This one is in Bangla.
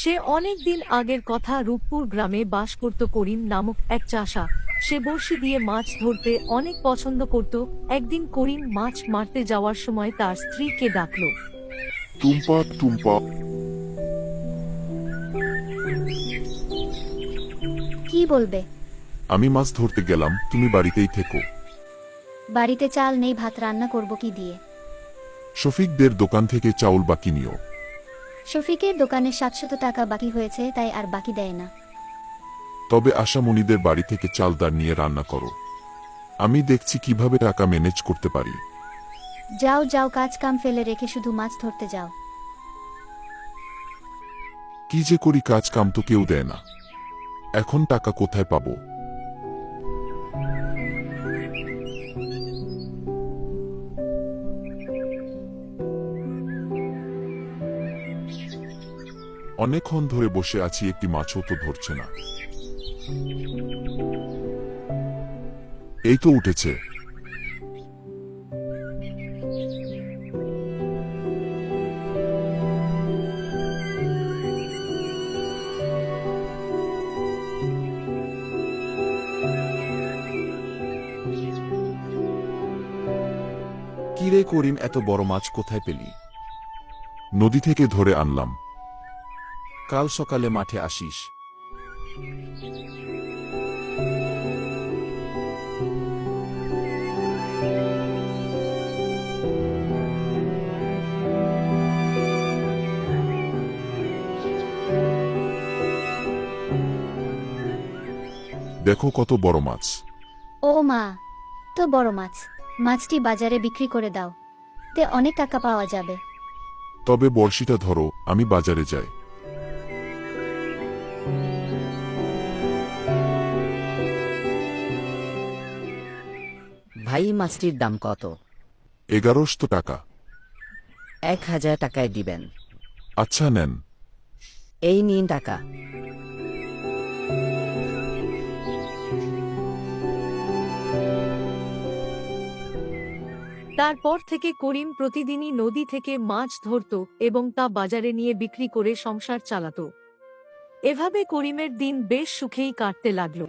সে অনেক দিন আগের কথা। রূপপুর গ্রামে বাস করত করিম নামক এক চাষা। সে বড়শি দিয়ে মাছ ধরতে অনেক পছন্দ করত। একদিন করিম মাছ মারতে যাওয়ার সময় তার স্ত্রীকে ডাকল। টুম্পা, টুম্পা, কি বলবে? আমি মাছ ধরতে গেলাম, তুমি বাড়িতেই থেকো। বাড়িতে চাল নেই, ভাত রান্না করব কি দিয়ে? শফিকদের দোকান থেকে চাউল বাকি নিও। শফিকের দোকানে 700 টাকা বাকি হয়েছে, তাই আর বাকি দেয় না। তবে আশামণিদের বাড়ি থেকে চালদার নিয়ে রান্না করো। আমি দেখছি কিভাবে টাকা ম্যানেজ করতে পারি। যাও যাও, কাজ কাম ফেলে রেখে শুধু মাছ ধরতে যাও। কি যে করি, কাজ কাম তো কেউ দেয় না, এখন টাকা কোথায় পাবো? অনেকক্ষণ ধরে বসে আছি, একটি মাছও তো ধরছে না। এই তো উঠেছে। কিরে করিম, এত বড় মাছ কোথায় পেলি? নদী থেকে ধরে আনলাম। কাল সকালে মাঠে আসিস। দেখো কত বড় মাছ। ও মা, তো বড় মাছ। মাছটি বাজারে বিক্রি করে দাও, তে অনেক টাকা পাওয়া যাবে। তবে বড়শিটা ধরো, আমি বাজারে যাই। ভাই, মাছটির দাম কত? 1100 টাকা। 1000 টাকায় দিবেন? আচ্ছা নেন। এই নিন টাকা। তারপর থেকে করিম প্রতিদিনই নদী থেকে মাছ ধরত এবং তা বাজারে নিয়ে বিক্রি করে সংসার চালাত। এভাবে করিমের দিন বেশ সুখেই কাটতে লাগলো।